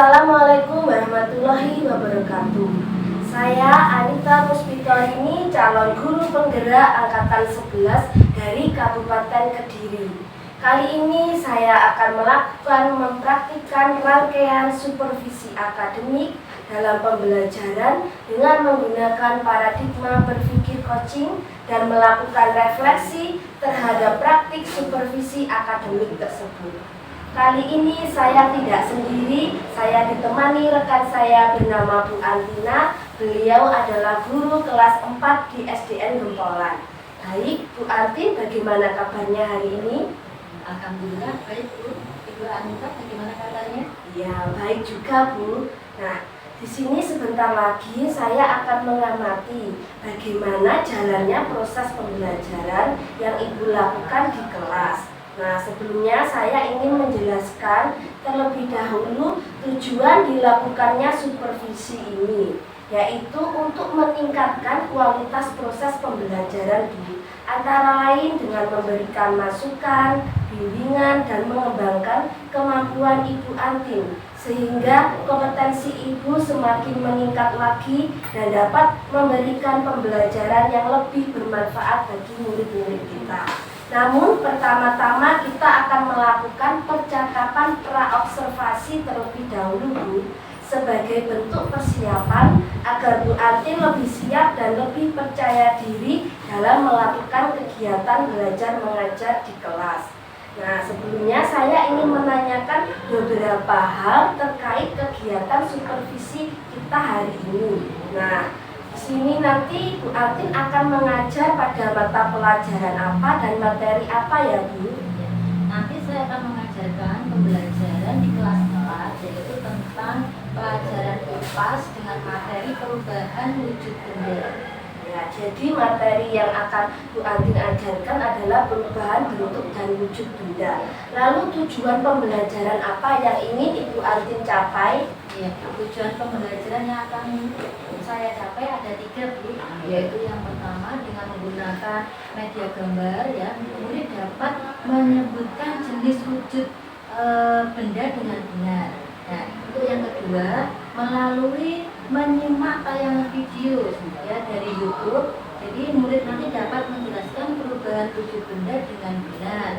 Assalamualaikum warahmatullahi wabarakatuh. Saya Anita Muspitorini, calon guru penggerak angkatan 11 dari Kabupaten Kediri. Kali ini saya akan mempraktikkan rangkaian supervisi akademik dalam pembelajaran dengan menggunakan paradigma berpikir coaching dan melakukan refleksi terhadap praktik supervisi akademik tersebut. Kali ini saya tidak sendiri, saya ditemani rekan saya bernama Bu Antina. Beliau adalah guru kelas 4 di SDN Gempolan. Baik, Bu Antin, bagaimana kabarnya hari ini? Alhamdulillah, baik Bu. Ibu Anita, bagaimana kabarnya? Ya, baik juga Bu. Nah, di sini sebentar lagi saya akan mengamati bagaimana jalannya proses pembelajaran yang Ibu lakukan di kelas. Nah, sebelumnya saya ingin menjelaskan terlebih dahulu tujuan dilakukannya supervisi ini, yaitu untuk meningkatkan kualitas proses pembelajaran antara lain dengan memberikan masukan, bimbingan, dan mengembangkan kemampuan Ibu Antin, sehingga kompetensi Ibu semakin meningkat lagi dan dapat memberikan pembelajaran yang lebih bermanfaat bagi murid-murid kita. Namun pertama-tama kita akan melakukan percakapan praobservasi terlebih dahulu Bu, sebagai bentuk persiapan agar Bu Antin lebih siap dan lebih percaya diri dalam melakukan kegiatan belajar mengajar di kelas. Nah, sebelumnya saya ingin menanyakan beberapa hal terkait kegiatan supervisi kita hari ini. Nah, di sini nanti Bu Antin akan mengajar pada mata pelajaran apa dan materi apa ya Bu? Nanti saya akan mengajarkan pembelajaran di kelas 4, yaitu tentang pelajaran IPAS dengan materi perubahan wujud benda. Ya, jadi materi yang akan Bu Antin ajarkan adalah perubahan bentuk dan wujud benda. Lalu tujuan pembelajaran apa yang ingin Ibu Antin capai? Ya, tujuan pembelajaran yang akan saya capai ada 3 Bu, yaitu yang pertama dengan menggunakan media gambar ya, murid dapat menyebutkan jenis wujud benda dengan benar. Nah, untuk yang kedua melalui menyimak tayangan video ya dari YouTube, jadi murid nanti dapat menjelaskan perubahan wujud benda dengan benar.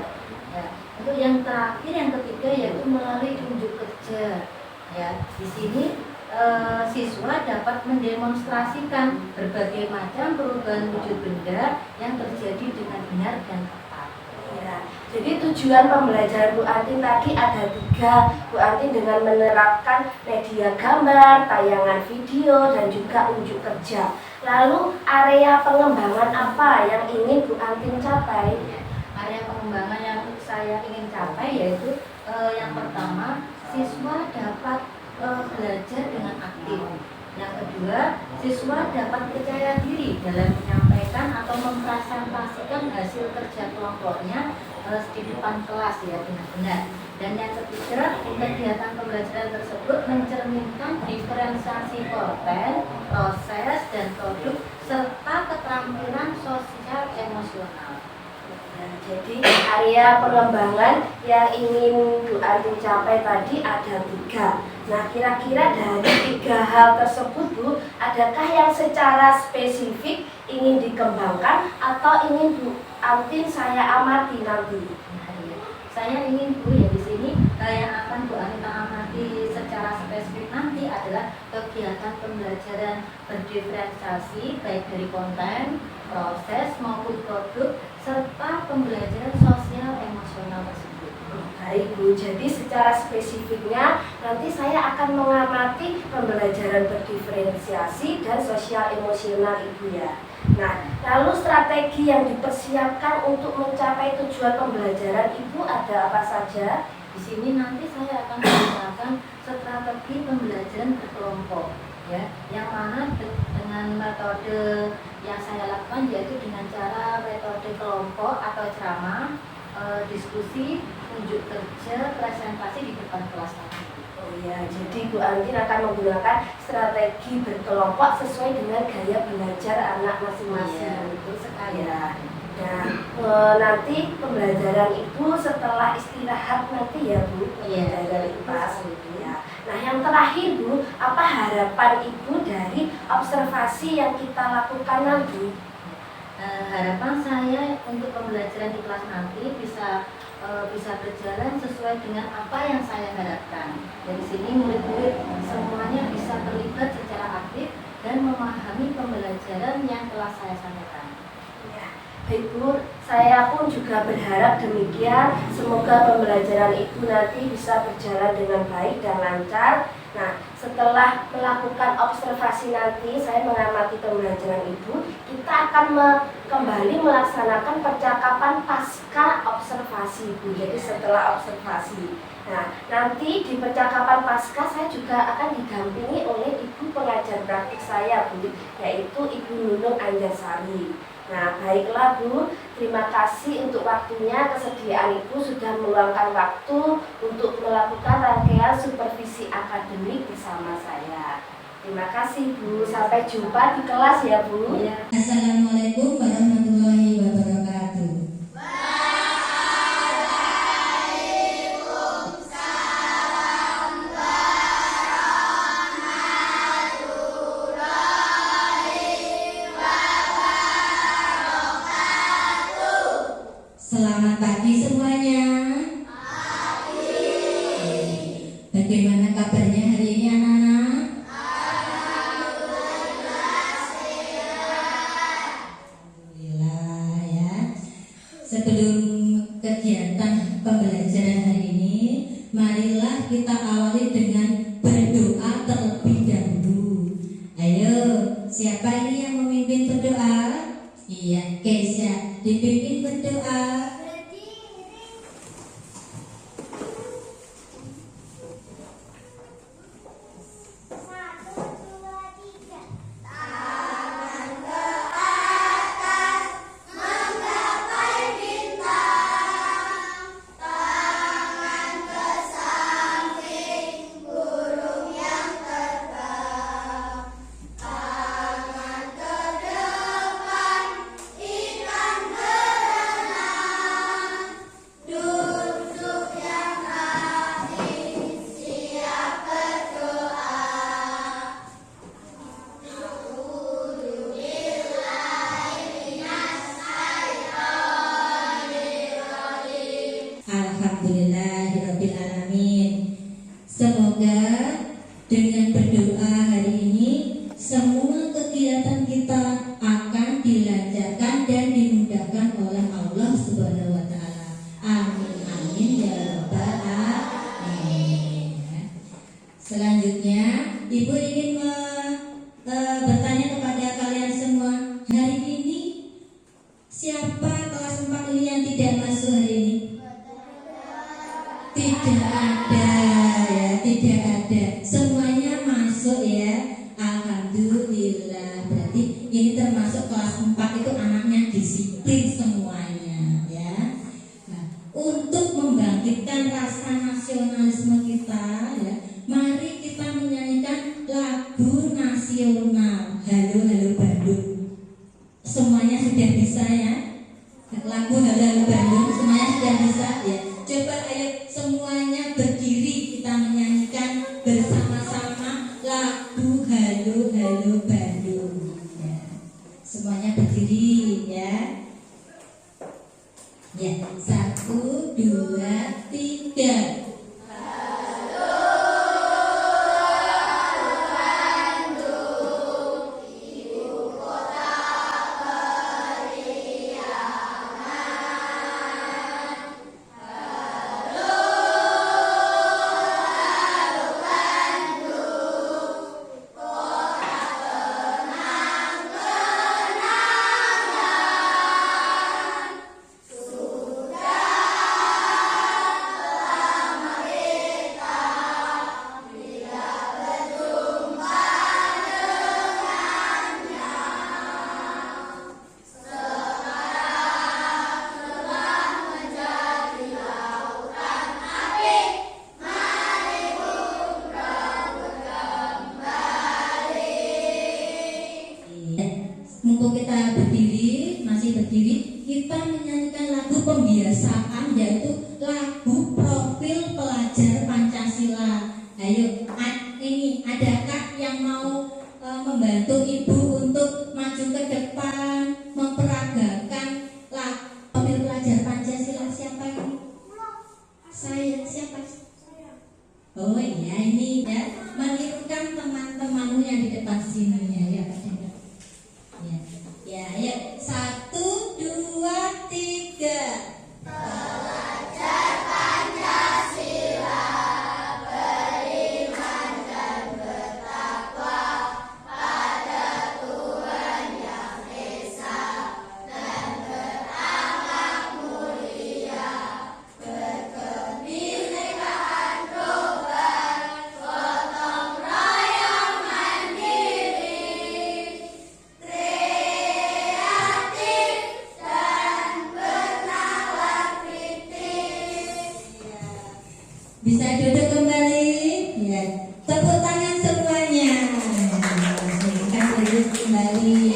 Ya, untuk yang terakhir yang ketiga yaitu melalui unjuk kerja. Ya, di sini siswa dapat mendemonstrasikan berbagai macam perubahan wujud benda yang terjadi dengan benar dan tepat. Ya, jadi tujuan pembelajaran Bu Antin tadi ada 3, Bu Antin, dengan menerapkan media gambar, tayangan video, dan juga unjuk kerja. Lalu area pengembangan apa yang ingin Bu Antin capai? Area pengembangan yang saya ingin capai yaitu yang pertama, siswa dapat belajar dengan aktif. Yang kedua, siswa dapat percaya diri dalam menyampaikan atau mempresentasikan hasil kerja kelompoknya di depan kelas ya dengan benar. Dan yang ketiga, kegiatan pembelajaran tersebut mencerminkan diferensiasi konten, proses, dan produk serta keterampilan sosial emosional. Nah, jadi area pengembangan yang ingin Bu Antin capai tadi ada 3. Nah, kira-kira dari 3 hal tersebut Bu, adakah yang secara spesifik ingin dikembangkan atau ingin Bu Antin saya amati nanti? Nah, ya. Saya ingin Bu ya di sini yang akan Bu Anita amati secara spesifik nanti adalah kegiatan pembelajaran berdiferensiasi baik dari konten, proses maupun produk serta pembelajaran sosial emosional tersebut. Baik Bu, jadi secara spesifiknya nanti saya akan mengamati pembelajaran berdiferensiasi dan sosial emosional Ibu ya. Nah, lalu strategi yang dipersiapkan untuk mencapai tujuan pembelajaran Ibu ada apa saja? Di sini nanti saya akan menggunakan strategi pembelajaran berkelompok ya, yang mana dengan metode yang saya lakukan yaitu dengan cara metode kelompok atau ceramah, diskusi, unjuk kerja, presentasi di depan kelas tadi. Oh ya, jadi Bu Antin akan menggunakan strategi berkelompok sesuai dengan gaya belajar anak masing-masing. Iya, betul sekali. Ya. Nah, nanti pembelajaran Ibu setelah istirahat nanti ya Bu, pembelajaran IPAS. Ya. Nah, yang terakhir Bu, apa harapan Ibu dari observasi yang kita lakukan nanti? Harapan saya untuk pembelajaran di kelas nanti bisa berjalan sesuai dengan apa yang saya harapkan. Dari sini murid-murid semuanya bisa terlibat secara aktif dan memahami pembelajaran yang telah saya sampaikan. Ya, baik Bu, saya pun juga berharap demikian. Semoga pembelajaran Ibu nanti bisa berjalan dengan baik dan lancar. Nah, setelah melakukan observasi nanti, saya mengamati pembelajaran Ibu, kita akan kembali melaksanakan percakapan pasca observasi Bu. Jadi setelah observasi. Nah, nanti di percakapan pasca saya juga akan didampingi oleh Ibu pengajar praktik saya Bu, yaitu Ibu Nunung Anjasari. Nah, baiklah Bu, terima kasih untuk waktunya, kesediaan Ibu sudah meluangkan waktu untuk melakukan rangkaian supervisi akademik bersama saya. Terima kasih Bu, sampai jumpa di kelas ya Bu. Ya. Assalamualaikum warahmatullahi wabarakatuh. Selamat pagi semuanya. Bagaimana kabarnya hari ini anak-anak? Alhamdulillah ya. Sebelum kegiatan pembelajaran hari ini, marilah kita awali dengan berdoa terlebih dahulu. Ayo, siapa ini yang memimpin berdoa? Iya, Keisha, dipimpin berdoa. Alhamdulillahirrabbilalamin. Semoga dengan berdoa hari ini semua kegiatan kita akan dilancarkan dan dimudahkan oleh Allah Subhanahu wa taala. Amin amin ya rabbal alamin. Selanjutnya, Ibu ingin bertanya kepada kalian semua, hari ini siapa kelas 4 ini yang tidak masuk hari ini? Tidak ada ya, tidak ada. Semuanya masuk ya. Alhamdulillah. Berarti ini termasuk kelas 4 itu anaknya disiplin semuanya ya. Nah, untuk membangkitkan rasa nasionalisme kita ya, mari kita menyanyikan lagu nasional Halo Halo Bandung. Semuanya sudah bisa ya. Lagu Halo Halo Bandung semuanya sudah bisa ya. Coba ayo semuanya berdiri, kita menyanyikan bersama-sama lagu Halo Halo Bandung ya. Semuanya berdiri ya. Ya, 1, 2, 3. Mumpung kita berdiri, masih berdiri, kita menyanyikan lagu pembiasaan, yaitu lagu profil pelajar Pancasila. Ayo, ini adakah yang mau membantu ibu untuk maju ke depan memperagakan pemilu pelajar Pancasila? Siapa ini? Saya. Siapa? Oh iya, ini ya, menirukan teman-temanmu yang di depan sini ya, ya Pak Denda. Ya, ya, ya. 1, 2, 3. Belajar Pancasila, beriman dan bertakwa pada Tuhan Yang Esa dan berakhlak mulia, berkebinekaan global, gotong royong mandiri, kreatif dan bernakhlak kritis. Bisa duduk kembali ya. Tepuk tangan semuanya. Silakan duduk kembali.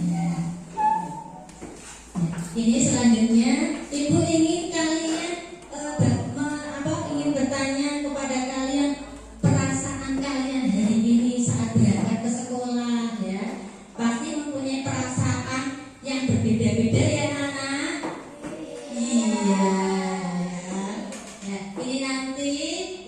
Ya. Ini selanjutnya ibu ingin kalian ingin bertanya kepada kalian perasaan kalian hari ini saat berangkat ke sekolah ya. Pasti mempunyai perasaan yang berbeda-beda ya anak. Iya. Ya, ini nanti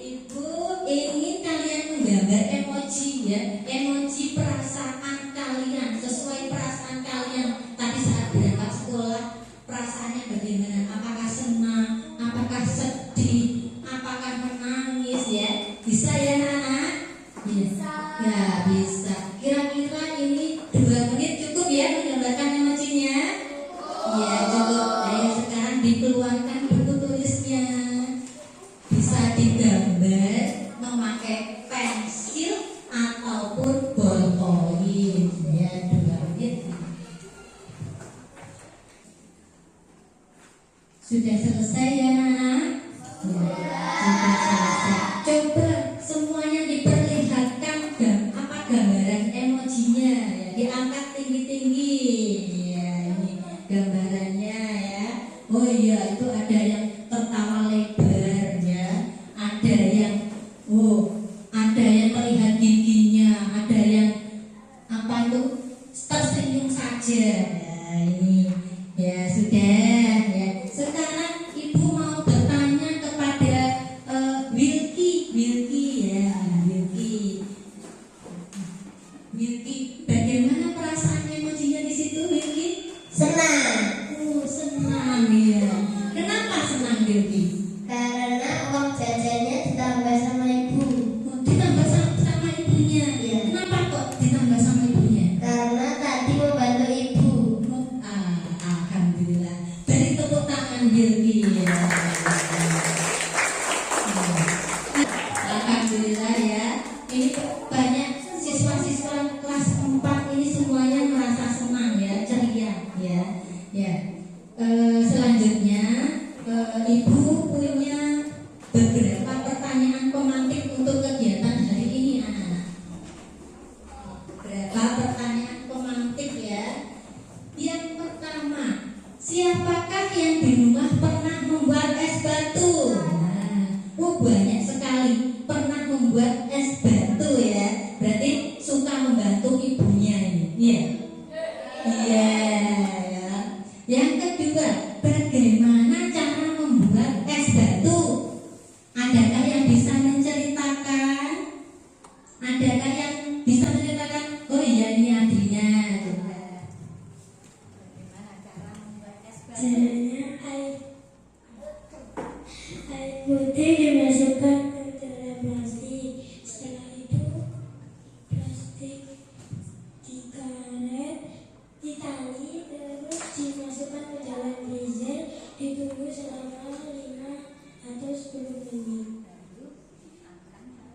ibu ingin kalian menggambar emoji ya, emoji perasaan kalian sesuai perasaan kalian tadi saat berangkat sekolah. Perasaannya bagaimana? Apakah senang? Apakah sedih? Apakah menangis ya? Bisa ya anak? Bisa. Ya bisa. Kira-kira ini 2 menit cukup ya menggambarkan emojinya? Ya cukup. Ayo sekarang dikeluarkan buku tulisnya. Bisa digambar memakai pensil ataupun ballpoint. Ya 2 menit. Sudah selesai ya anak? Ya, sudah selesai. Coba semuanya diperlihatkan gambaran emojinya ya, diangkat tinggi-tinggi. Ya, ini gambarannya ya. Oh iya, itu ada yang tertawa lebar ya. Ada yang ada yang terlihat giginya, ada yang tersenyum saja. Ya, ini ya sudah ya. Sekarang ibu mau bertanya kepada Wilky ya, Wilky, bagaimana perasaan emojinya di situ Wilky? Senang, Senang ya. Kenapa senang Wilky? karena uang jajannya ditambah sama ibu. Ditambah sama ibunya. Iya. Kenapa kok ditambah sama ibunya? Karena tadi membantu ibu. Alhamdulillah. Beri tepuk tangan Wilky ya. Alhamdulillah ya. Ini banyak siswa-siswa kelas 4 ini semuanya merasa senang ya, ceria ya. Ya. Selanjutnya ibu punya beberapa pertanyaan pemantik untuk kegiatan hari ini anak-anak. Beberapa pertanyaan pemantik ya. Yang pertama, siapakah yang di rumah pernah membuat es batu? Banyak sekali pernah membuat es batu ya. Berarti suka membantu ibunya ini. Iya. Iya ya. Yang kedua, bagaimana cara membuat es batu? Adakah yang bisa menceritakan? Adakah yang bisa menceritakan? Oh iya, ini adiknya. Coba. Bagaimana cara membuat es batu? Caranya air putih dimasukkan ke dalam plastik. Setelah itu plastik dikaret, ditali, terus dimasukkan ke dalam freezer, ditunggu selama 5 atau 10 menit.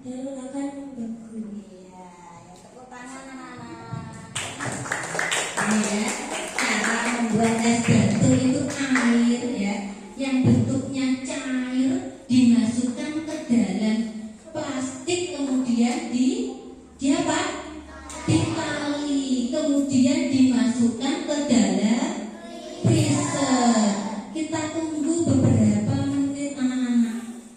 Lalu akan membeku. Iya, ya tepuk tangan anak-anak. Ini ya, cara membuat es batu itu air ya, yang bentuknya cair dimasukkan ke dalam plastik, kemudian apa? Ditali, kemudian dimasukkan ke dalam freezer. Kita tunggu beberapa menit anak-anak.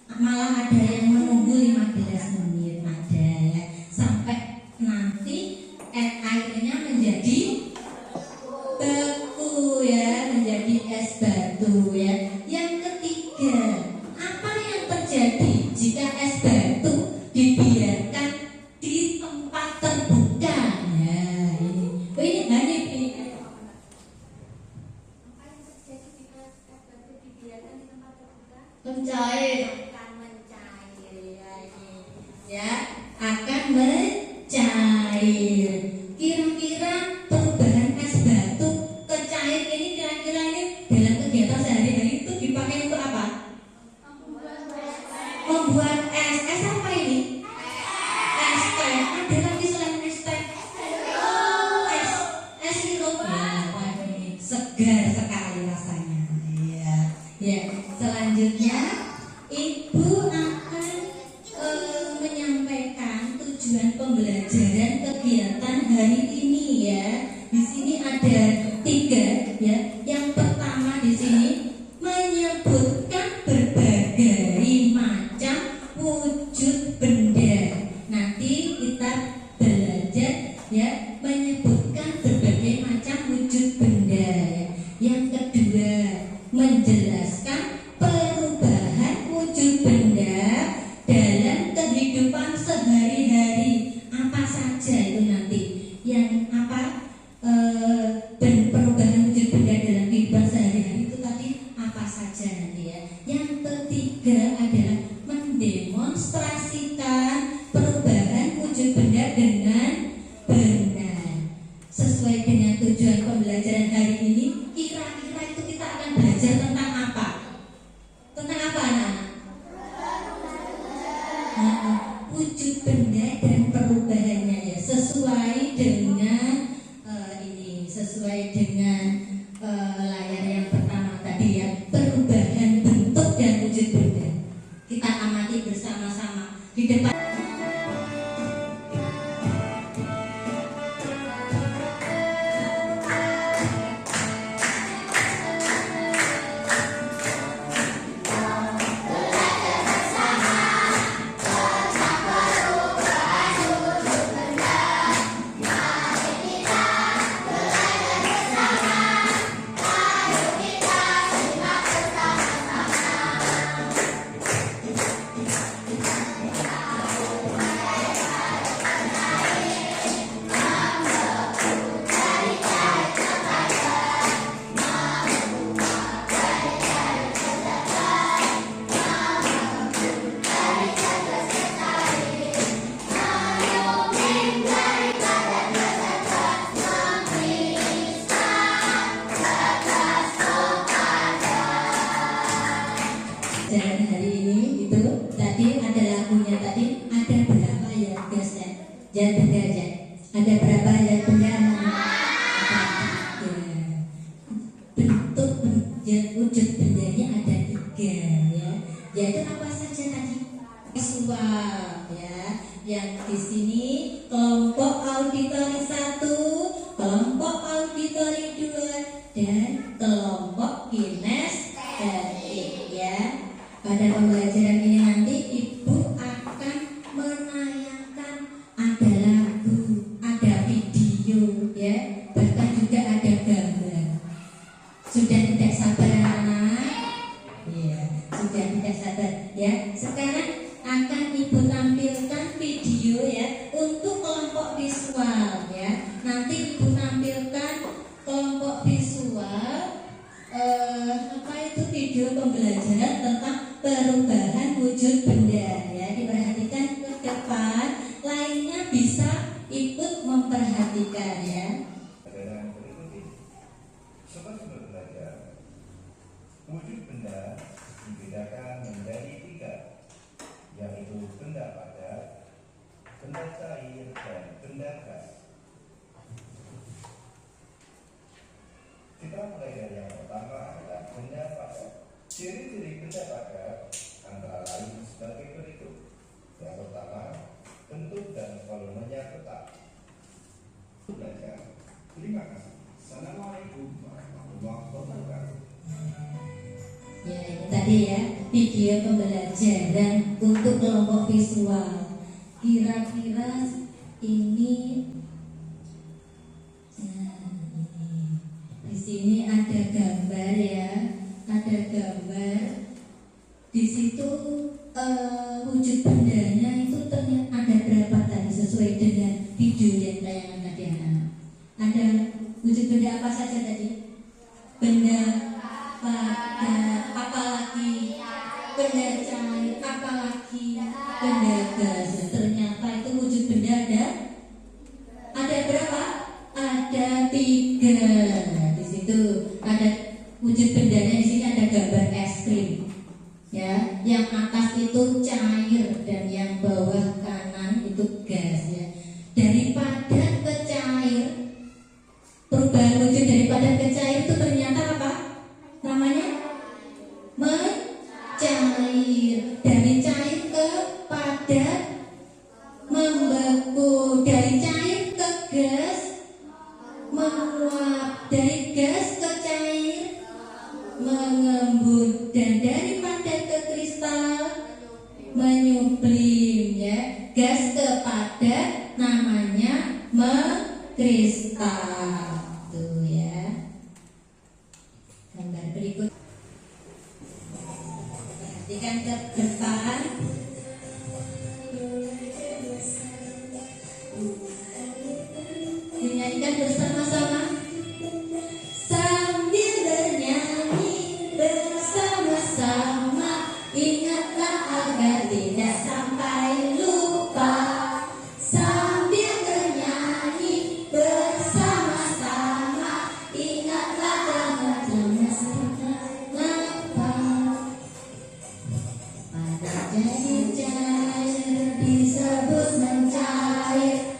tiga. Apa yang terjadi jika es batu dibiarkan di tempat terbuka? Nah, ini. Oh, ini Hanif ini. Apa yang terjadi jika es batu dibiarkan di tempat terbuka? Mencair. Akan mencair ya, akan mencair. Kira-kira perubahan es batu ke cair ini kira-kira ini dalam kegiatan sehari-hari itu dipakai untuk apa? Membuat es. Es apa ini? Es teh. Ada lagi selain es teh? Es sirup. Ya, wah, ini segar sekali rasanya. Iya. Ya, selanjutnya Ibu akan menyampaikan tujuan pembelajaran kegiatan hari ini ya. Di sini ada 3 ya. Yang pertama di sini menyebutkan berbagai macam wujud benda. Nanti kita belajar ya menyebutkan berbagai macam wujud benda ya. Yang kedua menjelaskan perubahan wujud benda dalam kehidupan sehari-hari. Apa saja itu nanti yang apa perubahan wujud benda dalam kehidupan sehari-hari itu tadi apa saja nanti ya. Yang ketiga adalah mendemonstrasikan perubahan wujud benda dengan benar sesuai dengan tujuan pembelajaran hari ini. Kira-kira itu kita akan belajar tentang apa? Tentang apa anak-anak? Wujud benda dan perubahannya ya, sesuai dengan sesuai dengan layar yang pertama tadi ya, perubahan bentuk dan wujud benda. Kita amati bersama-sama di depan. Pelajaran hari ini itu tadi ada lagunya tadi, ada berapa ya guys ya? Jangan benda aja. Ada berapa ya benda? Ada 3. Bentuk wujud bendanya ada 3 ya. Yaitu apa saja tadi? Visual ya. Yang di sini kelompok auditori 1, kelompok auditori 2, dan kelompok kinestetik ya. Pada pembelajaran ini nanti Ibu akan menayangkan ada lagu, ada video ya, bahkan juga ada gambar. Sudah tidak sabar anak-anak? Iya, sudah tidak sabar ya. Sekarang akan Ibu tampilkan video ya untuk kelompok visual ya. Nanti Ibu tampilkan kelompok visual apa itu video pembelajaran tentang perubahan wujud benda ya. Diperhatikan ke depan, lainnya bisa ikut memperhatikan ya. Yang berikut ini, sobat-sobat belajar, wujud benda dibedakan menjadi 3, yaitu benda padat, benda cair, dan benda gas. Kita mulai dari yang pertama adalah benda padat. Ciri-ciri benda padat antara lain sebagai berikut. Yang pertama, bentuk dan volumenya tetap. Belajar. Terima kasih. Assalamualaikum warahmatullahi wabarakatuh. Ya, ini tadi ya video pembelajaran untuk kelompok visual. Kira-kira ini di sini ada gambar ya, ada gambar Di situ wujud bendanya itu ternyata ada berapa tadi sesuai dengan video yang tayangan tadi anak-anak. Ada wujud benda apa saja tadi? Benda pada, apalagi benda cair, apalagi benda gas. Ternyata itu wujud benda ada berapa? Ada 3. Di situ ada wujud bendanya, di sini ada gambar es krim. Ya, yang atas itu cair dan yang bawah kanan itu gas ya. Dari padat ke cair, perubahan wujud dari padat ke cair itu ternyata apa? Namanya mencair. Dari cair ke padat membeku, dari cair ke gas menguap, dari gas ke cair mengembun, dan dari padat ke kristal menyublim ya. Gas ke padat namanya mengkristal. Tuh ya. Gambar berikut. Perhatikan ke depan. Dinyanyikan bersama-sama. Sambil bernyanyi bersama-sama, ingatlah agar tidak sampai lupa. Sambil bernyanyi bersama-sama, ingatlah jangan lupa. Pada jadi cair disebut mencair.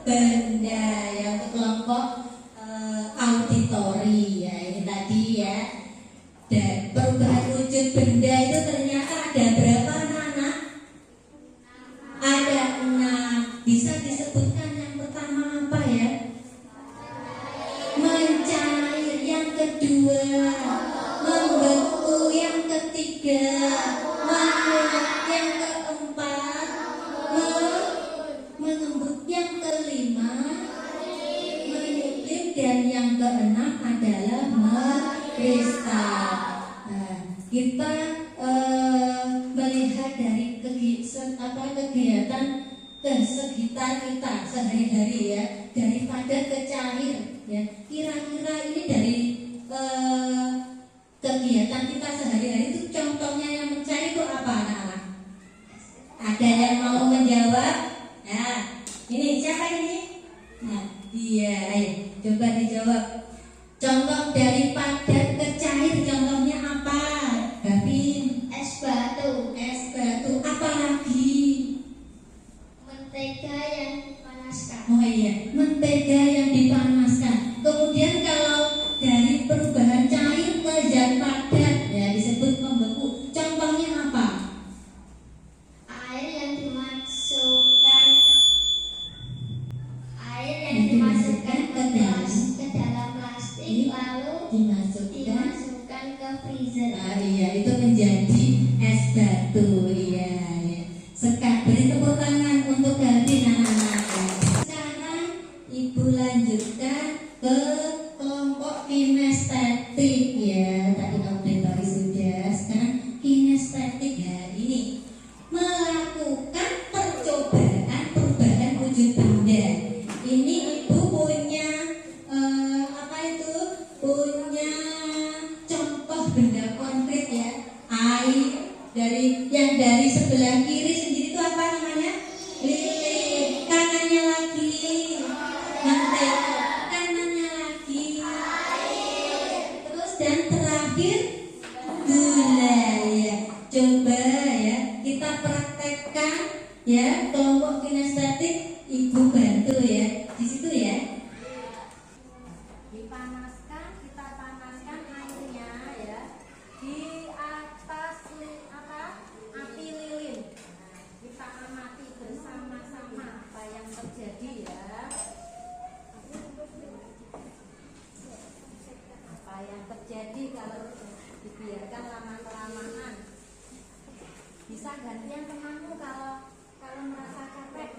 Benda yang kelompok auditori ya, ini tadi ya. Dan perubahan wujud benda itu ternyata ada berapa anak-anak? Ada 6. Bisa disebutkan yang pertama apa ya? Mencair. Yang kedua membeku. Yang ketiga menguap. Yang keempat mengembut. Yang kelima menyublim, dan yang keenam adalah mengkristal. Nah, kita melihat dari kegiatan ke sekitar kita sehari-hari ya, dari padat ke cair ya. Kira-kira ini dari kegiatan kita sehari-hari itu contohnya yang mencair itu apa anak-anak? Ada yang mau menjawab? Nah, ini siapa ini? Nah, iya, ayo coba dijawab. Contoh dari padat ke cair, contohnya apa? Gavin? Es batu, Es batu. Apa lagi? mentega yang dipanaskan. Oh iya, mentega yang dipanaskan. Kemudian kalau dari perubahan cair ke zat padat ya disebut membeku. Contohnya apa? Air yang dimasukkan ke dalam plastik lalu dimasukkan ke freezer. Ah, iya, itu menjadi es batu. Iya, iya. Beri tepuk tangan untuk Gavin anak-anak. Sekarang Ibu lanjutkan ke kelompok kinestetik ya. Tadi auditori sudah, sekarang kinestetik ya. Ini melakukan percobaan perubahan wujud benda. Ini Ibu punya apa itu? Punya contoh benda konkret ya. Air dari sebelah kiri sendiri itu apa namanya? Lilin. Kanannya lagi mentega. Kanannya lagi air. Terus dan terakhir gula ya. Coba ya kita praktekkan ya kelompok kinestetik. Ibu bantu ya di situ ya. Kita panaskan airnya ya di atas Bisa gantian temanmu kalau merasa capek.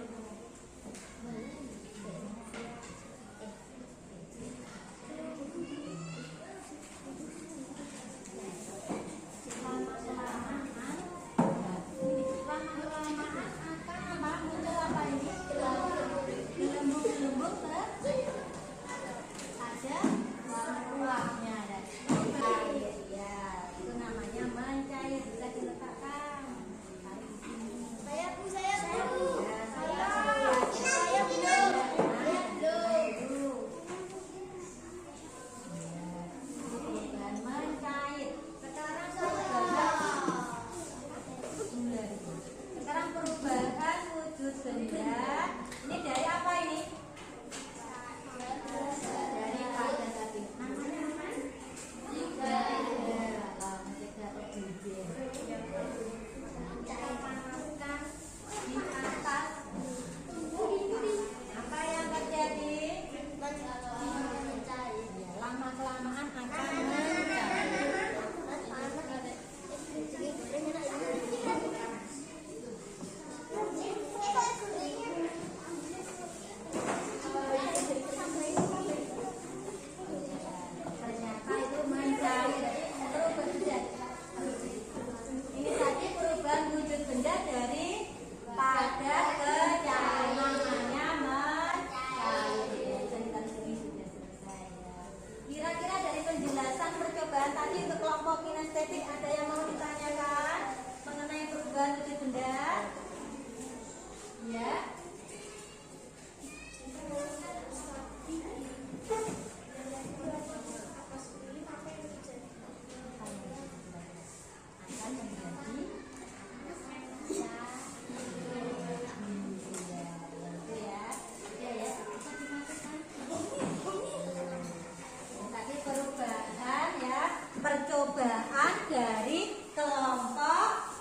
Percobaan dari kelompok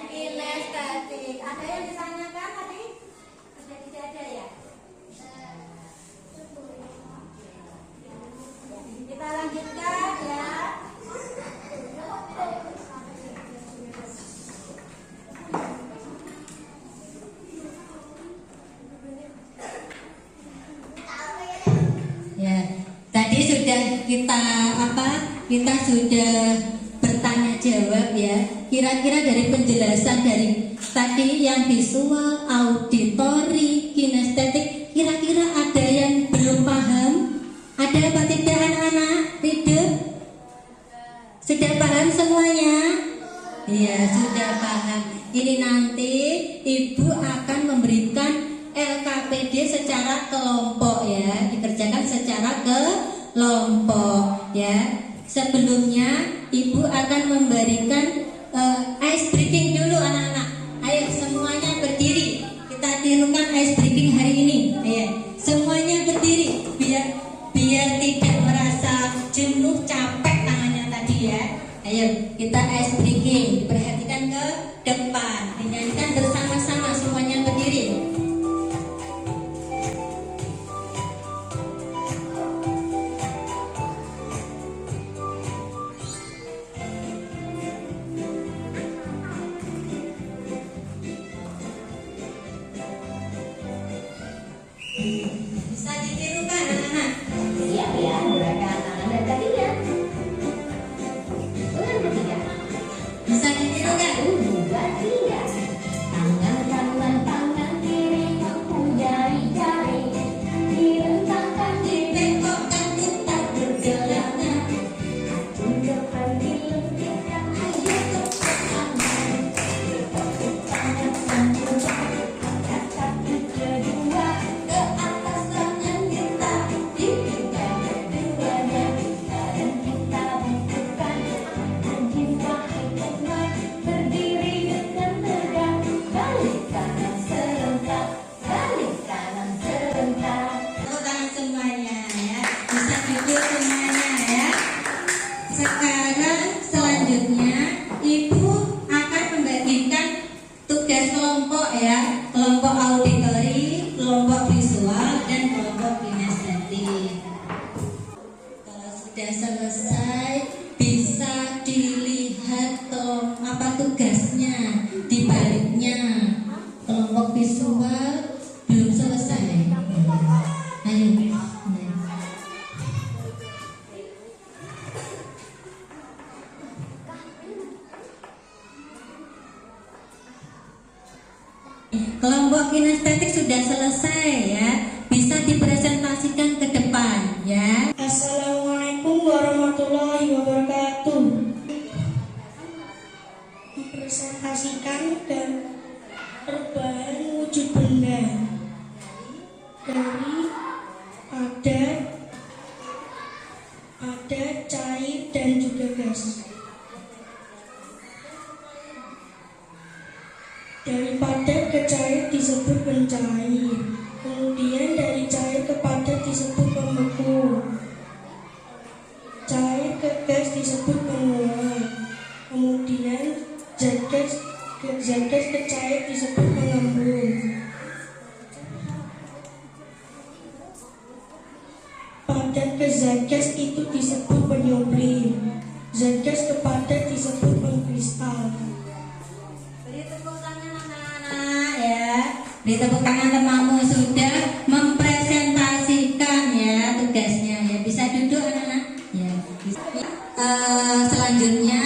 kinestetik. Ada yang ditanyakan tadi? Tidak ada ya? Kita lanjutkan ya. Ya, tadi sudah kita sudah bertanya jawab ya. Kira-kira dari penjelasan dari tadi yang visual, auditori, kinestetik, kira-kira ada yang belum paham? Ada apa tidak anak-anak? Tidak? Sudah paham semuanya? Iya, sudah paham. Ini nanti Ibu akan memberikan LKPD secara kelompok ya, dikerjakan secara kelompok ya. Sebelumnya Ibu akan memberikan ice breaking dulu anak-anak. Ayo semuanya berdiri. Kita tirukan ice breaking hari ini. Ayo semuanya berdiri biar tidak merasa jenuh capek tangannya tadi ya. Ayo kita ice breaking. Perhatikan ke depan. Dinyanyikan bersama-sama semuanya berdiri. Bisa ditirukan anak-anak? Siap ya, gerakan tangan dan kakinya. Ulang ketiga. Bisa ditirukan? 1, 2, 3. Tangan kanan, tangan kiri mempunyai jari. Direntangkan, Dibengkokkan kita bergelaknya. maju depan dilengkirkan, ayo tepuk tangan. Bertepuk tangan sambil angkat kaki kedua ke atas tangan kita. Dipindah keduanya dan kita bukukan. Anjing wahai teman, berdiri dengan tugasnya di baliknya kelompok visual belum selesai. Ayo. Kelompok kinestetik sudah selesai ya. Bisa dipresentasikan ke depan ya. Assalamualaikum warahmatullahi wabarakatuh. Mempresentasikan dan perubahan wujud benda dari padat, cair dan juga gas. Dari padat ke cair disebut mencair. Kemudian dari cair ke padat disebut membeku. Cair ke gas disebut menguap. Kemudian zat gas ke cair disebut mengembun. Padat ke zat gas itu disebut penyublim. Zat gas ke padat disebut mengkristal. Beri tepuk tangan anak-anak ya. Beri tepuk tangan temanmu sudah mempresentasikan ya tugasnya ya. Bisa duduk anak-anak ya. Selanjutnya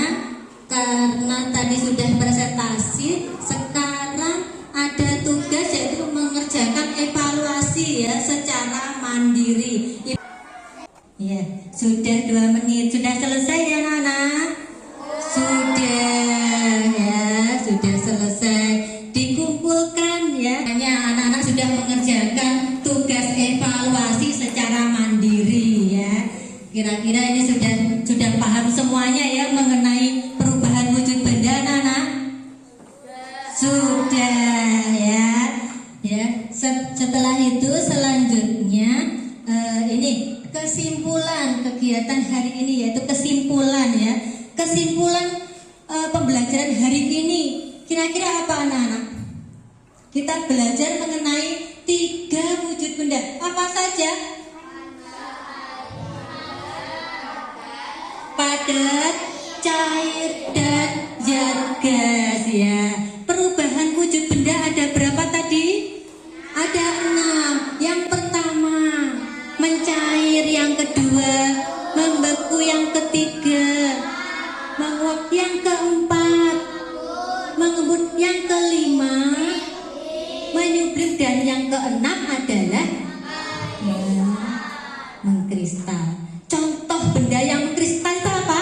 karena tadi sudah presentasi, sekarang ada tugas yaitu mengerjakan evaluasi ya secara mandiri. Ya, sudah 2 menit. Sudah selesai ya anak-anak? Sudah ya, sudah selesai. Dikumpulkan ya. Hanya anak-anak sudah mengerjakan tugas evaluasi secara mandiri ya. Kira-kira ini sudah paham semuanya ya mengenai perubahan wujud benda anak-anak? Sudah ya. Ya, setelah itu selanjutnya ini kesimpulan kegiatan hari ini, yaitu kesimpulan ya. Kesimpulan pembelajaran hari ini kira-kira apa anak-anak? Kita belajar mengenai 3 wujud benda. Apa saja? Padat, cair, dan zat gas ya. Perubahan wujud benda ada berapa tadi? Ada 6. Yang pertama mencair, yang kedua membeku, yang ketiga menguap, yang keempat mengembun, yang kelima menyublim, dan yang keenam adalah mengkristal. Contoh benda yang mengkristal itu apa?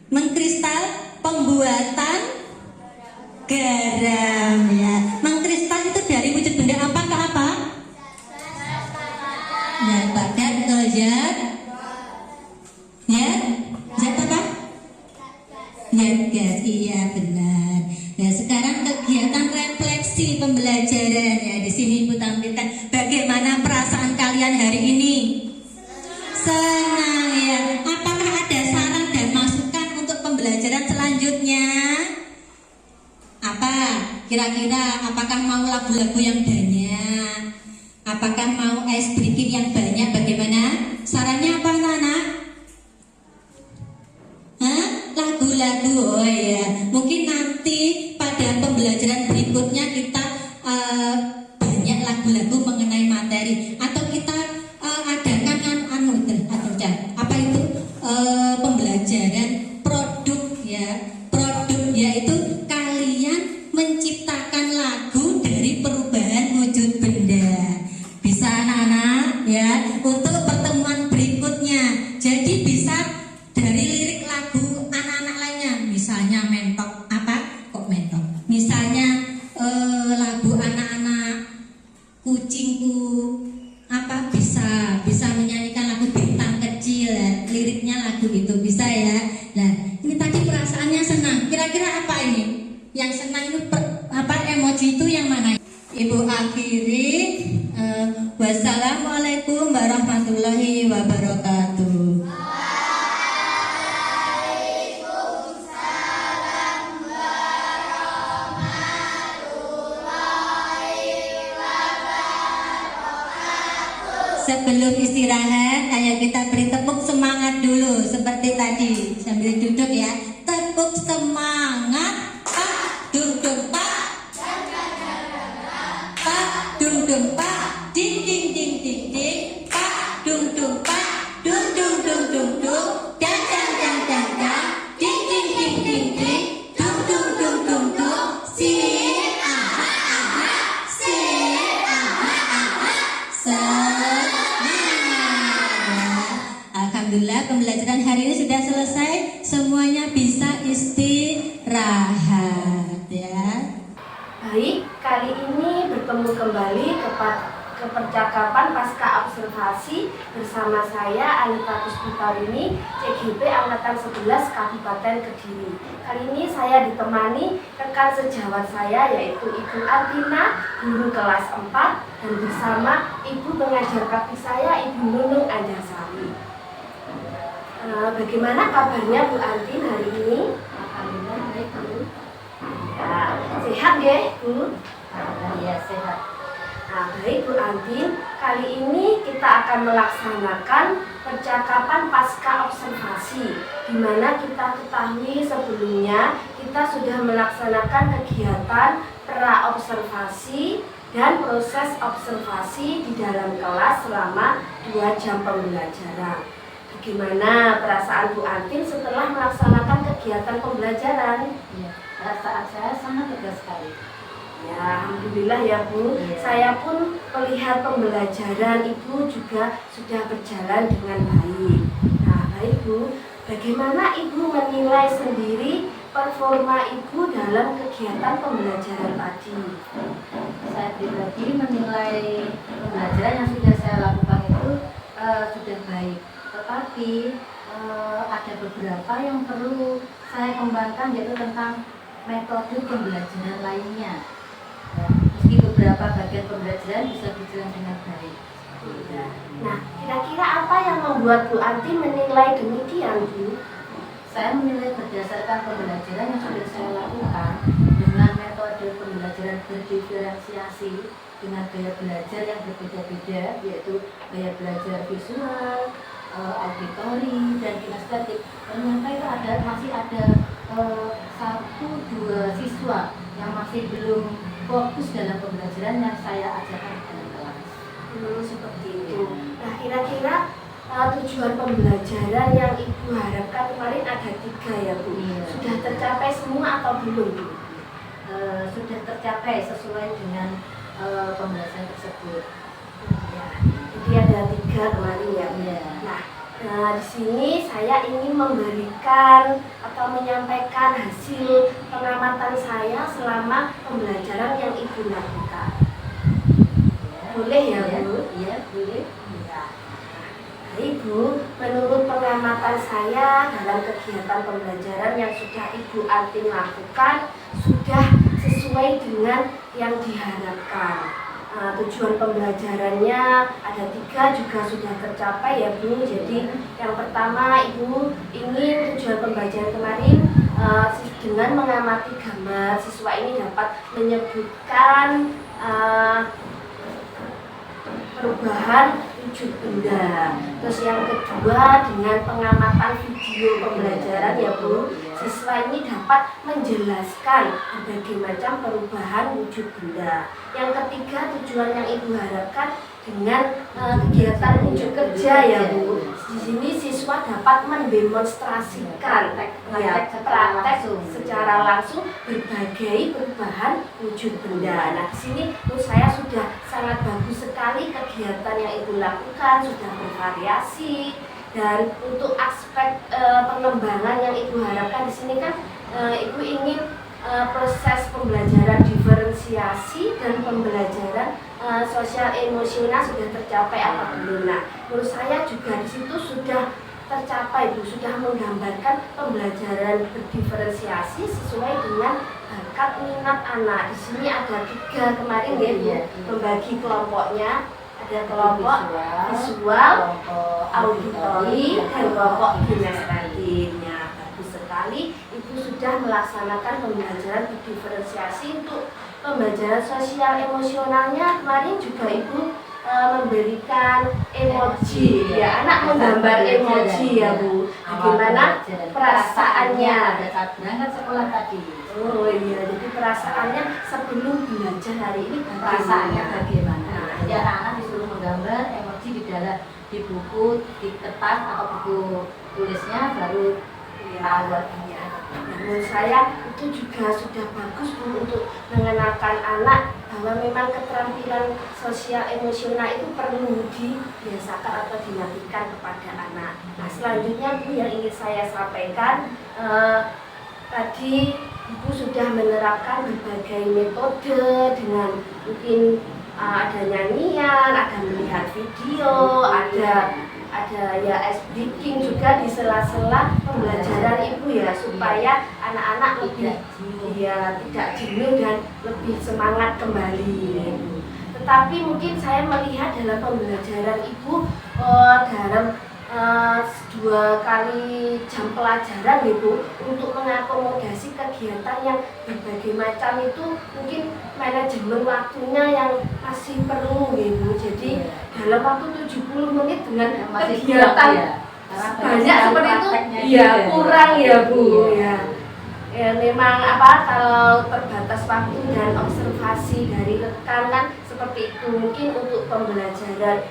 Mengkristal pembuatan garam ya. Mengkristal itu dari wujud benda apa ke apa? Ya, padat ke zat. Ya, zat apa? Zat gas, iya benar. Nah, sekarang kegiatan refleksi pembelajaran ya. Di sini Ibu tampilkan bagaimana perasaan kalian hari ini. Senang ya. Apakah ada saran dan masukan untuk pembelajaran selanjutnya? Apa? Kira-kira apakah mau lagu-lagu yang banyak? Apakah mau ice breaking yang banyak? Bagaimana? Sarannya apa anak-anak? Lagu-lagu, oh ya. Mungkin nanti pada pembelajaran berikutnya kita banyak lagu-lagu mengenai materi, atau kita adakan apa itu pembelajaran produk ya. Produk yaitu kalian menciptakan lagu dari perubahan wujud benda. Bisa anak-anak ya, untuk pertemuan berikutnya. Jadi bisa dari lirik lagu anak-anak lainnya, misalnya mentok apa? Kok mentok? Misalnya lagu anak-anak kucingku apa, bisa menyanyikan lagu bintang kecil ya. Liriknya lagu itu bisa ya. Nah, ini tadi perasaannya senang. Kira-kira apa ini? Yang senang itu emoji itu yang mana? Ibu akhiri. Wassalamualaikum warahmatullahi wabarakatuh. Sebelum istirahat, ayo kita beri tepuk semangat dulu seperti tadi. Tadi sambil duduk ya. Tepuk semangat. Pak, duduk Pak. Pak, duduk Pak. Ding ding ding ding ding. Pak, duduk Pak. Dung dung dung dung dung. Dang dang dang dang dang. Ding ding ding ding ding. Dung dung dung dung dung. Si aha aha. Si aha aha. Alhamdulillah pembelajaran hari ini sudah selesai. Semuanya bisa istirahat ya. Baik, kali ini bertemu kembali ke percakapan pasca observasi bersama saya Anita Puspitarini, CGP Angkatan 11 Kabupaten Kediri. Kali ini saya ditemani rekan sejawat saya yaitu Ibu Artina, guru kelas 4, dan bersama Ibu pengajar praktik saya Ibu Nunung Anjasari. Bagaimana kabarnya Bu Antin hari ini? Alhamdulillah baik Bu. Ya, sehat ya Bu? Alhamdulillah sehat. Nah, baik Bu Antin, kali ini kita akan melaksanakan percakapan pasca observasi, di mana kita ketahui sebelumnya kita sudah melaksanakan kegiatan pra-observasi dan proses observasi di dalam kelas selama 2 jam pembelajaran. Bagaimana perasaan Bu Antin setelah melaksanakan kegiatan pembelajaran? Iya, perasaan saya sangat lega sekali. Ya, alhamdulillah ya Bu. Iya. Saya pun melihat pembelajaran Ibu juga sudah berjalan dengan baik. Nah, baik Bu, bagaimana Ibu menilai sendiri performa Ibu dalam kegiatan pembelajaran tadi? Saya pribadi menilai pembelajaran yang sudah saya lakukan itu sudah baik. Tetapi ada beberapa yang perlu saya kembangkan, yaitu tentang metode pembelajaran lainnya. Ya, meski beberapa bagian pembelajaran bisa berjalan dengan baik. Ya. Nah, kira-kira apa yang membuat Bu Antin menilai demikian Bu? Saya menilai berdasarkan pembelajaran yang sudah saya lakukan dengan metode pembelajaran berdiferensiasi dengan gaya belajar yang berbeda-beda, yaitu gaya belajar visual, auditori, dan kinestetik. Ternyata itu masih ada 1-2 siswa yang masih belum fokus dalam pembelajaran yang saya ajarkan dalam kelas. Seperti itu. Nah, kira-kira tujuan pembelajaran yang Ibu harapkan kemarin ada 3 ya Bu? Iya. Sudah tercapai semua atau belum Bu? Sudah tercapai sesuai dengan pembahasan tersebut. Ya, jadi ada 3 kemarin ya Bu. Iya. Nah, di sini saya ingin memberikan atau menyampaikan hasil pengamatan saya selama pembelajaran yang Ibu lakukan. Boleh ya Bu? Iya, boleh. Ya. Baik Bu, menurut pengamatan saya dalam kegiatan pembelajaran yang sudah Ibu Antin lakukan sudah sesuai dengan yang diharapkan. Tujuan pembelajarannya ada 3 juga sudah tercapai ya Bu. Jadi yang pertama Ibu ingin tujuan pembelajaran kemarin dengan mengamati gambar siswa ini dapat menyebutkan perubahan wujud benda. Terus yang kedua dengan pengamatan video pembelajaran ya Bu, siswa ini dapat menjelaskan berbagai macam perubahan wujud benda. Yang ketiga tujuan yang Ibu harapkan dengan kegiatan wujud kerja ya Bu. Di sini siswa dapat mendemonstrasikan praktek secara langsung berbagai perubahan wujud benda. Nah, di sini menurut saya sudah sangat bagus sekali kegiatan yang Ibu lakukan, sudah bervariasi. Dan untuk aspek pengembangan yang Ibu harapkan di sini kan Ibu ingin proses pembelajaran diferensiasi dan pembelajaran sosial emosional sudah tercapai apa belum? Nah, menurut saya juga di situ sudah tercapai Bu, sudah menggambarkan pembelajaran berdiferensiasi sesuai dengan bakat minat anak. Di sini ada 3 kemarin ya Bu, membagi kelompoknya. Ada kelompok visual, auditori, dan kelompok kinestetiknya. Bagus sekali, Ibu sudah melaksanakan pembelajaran berdiferensiasi. Untuk pembelajaran sosial emosionalnya kemarin juga Ibu memberikan emoji ya, anak menggambar emoji ya Bu, bagaimana perasaannya pada saat berangkat sekolah tadi. Oh iya, jadi perasaannya sebelum belajar hari ini Perasaannya bagaimana? Nah, Jadi anak-anak disuruh menggambar emoji di dalam di buku, di kertas atau buku tulisnya, baru tahu artinya. Menurut saya itu juga sudah bagus Bu untuk mengenalkan anak bahwa memang keterampilan sosial emosional itu perlu dibiasakan atau dilatihkan kepada anak. Nah selanjutnya Bu yang ingin saya sampaikan, tadi Ibu sudah menerapkan berbagai metode dengan mungkin ada nyanyian, ada melihat video, ada ya ice breaking juga di sela-sela pembelajaran Ibu ya, supaya anak-anak lebih tidak jenuh dan lebih semangat kembali. Tetapi mungkin saya melihat dalam pembelajaran Ibu dalam 2 kali jam pelajaran Ibu untuk mengakomodasi kegiatan yang berbagai macam itu, mungkin manajemen waktunya yang masih perlu Ibu. Jadi dalam waktu 70 menit dengan kegiatan banyak seperti itu ya kurang ya Bu ya. Ya memang kalau terbatas waktu dan observasi dari rekan kan seperti itu, mungkin untuk pembelajaran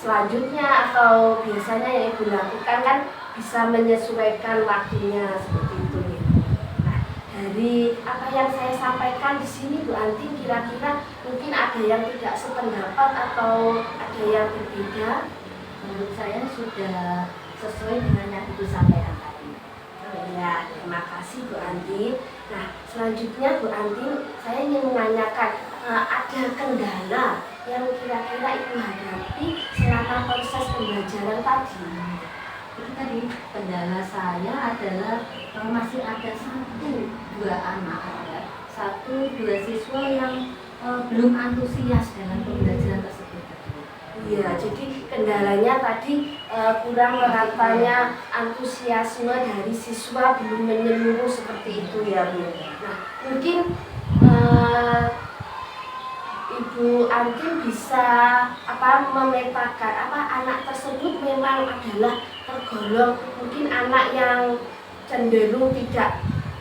selanjutnya atau biasanya yang Ibu lakukan kan bisa menyesuaikan waktunya seperti itu ya. Nah, dari apa yang saya sampaikan di sini Bu Antin, kira-kira mungkin ada yang tidak sependapat atau ada yang berbeda? Menurut saya sudah sesuai dengan yang Ibu sampaikan tadi. Ya, terima kasih Bu Antin. Nah, selanjutnya Bu Antin, saya ingin menanyakan ada kendala yang kira-kira Ibu hadapi selama proses pembelajaran tadi? Itu tadi kendala saya adalah masih ada 1-2 anak, 1-2 siswa yang belum antusias dengan pembelajaran tersebut. Iya, jadi kendalanya tadi kurang meratanya antusiasme dari siswa, belum menyeluruh seperti itu ya Bu. Nah, mungkin Ibu Antin bisa memetakan anak tersebut memang adalah tergolong mungkin anak yang cenderung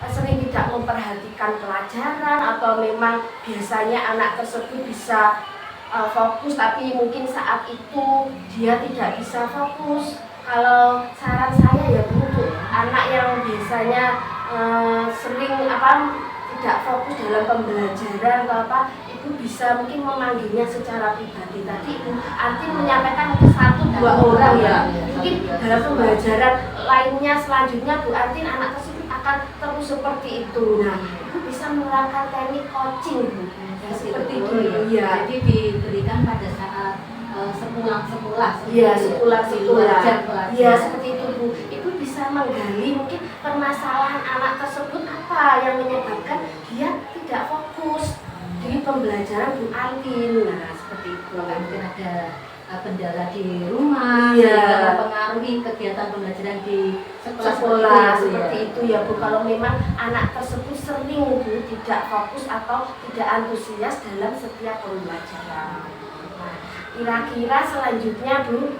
sering tidak memperhatikan pelajaran, atau memang biasanya anak tersebut bisa fokus tapi mungkin saat itu dia tidak bisa fokus. Kalau saran saya ya Bu, untuk anak yang biasanya sering tidak fokus dalam pembelajaran atau Ibu bisa mungkin memanggilnya secara pribadi. Tadi Ibu Antin menyampaikan ke 1-2 orang ya. Mungkin dalam pembelajaran lainnya selanjutnya Bu Antin anak tersebut akan terus seperti itu. Nah, Ibu bisa menerapkan teknik coaching Bu. Ya, seperti itu ya. Jadi diberikan pada saat sepulang sekolah. Iya, sepulang sekolah. Iya, seperti seperti itu Bu. Ibu bisa menggali mungkin permasalahan anak tersebut apa yang menyebabkan dia tidak fokus di pembelajaran Bu Antin. Nah, seperti itu. mungkin ada kendala di rumah, Iya, sehingga mempengaruhi kegiatan pembelajaran di sekolah seperti seperti itu ya Bu. Kalau memang anak tersebut sering Bu tidak fokus atau tidak antusias dalam setiap pembelajaran. Nah, kira-kira selanjutnya Bu,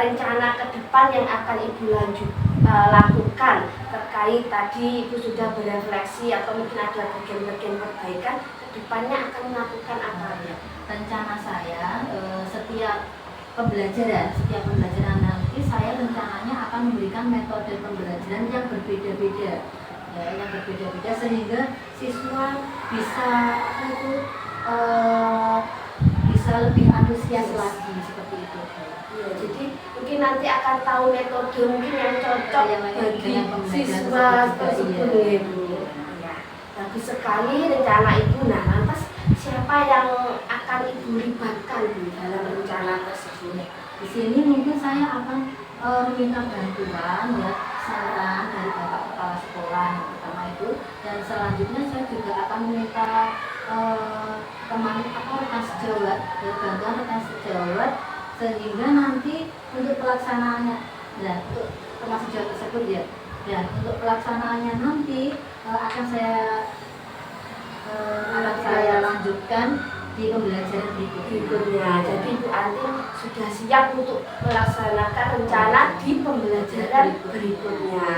rencana ke depan yang akan Ibu lakukan terkait tadi Ibu sudah berefleksi atau mungkin ada bagian-bagian perbaikan, ke depannya akan melakukan apa ya? Rencana saya setiap pembelajaran nanti saya rencananya akan memberikan metode pembelajaran yang berbeda-beda, sehingga siswa bisa bisa lebih antusias lagi seperti itu. Ya, jadi mungkin nanti akan tahu metode mungkin yang cocok bagi siswa tersebut ya Bu. Ya, bagus sekali rencana Ibu. Nah, lantas siapa yang akan Ibu libatkan Bu dalam rencana tersebut? Di sini mungkin saya akan meminta bantuan ya, saran dari Bapak Kepala Sekolah yang pertama itu, dan selanjutnya saya juga akan meminta teman rekan sejawat, bantuan rekan sejawat, sehingga nanti untuk pelaksanaannya, dan untuk teman sejawat tersebut ya, dan untuk pelaksanaannya nanti akan saya lanjutkan di pembelajaran berikutnya. Jadi Bu Antin sudah siap untuk melaksanakan rencana di pembelajaran berikutnya.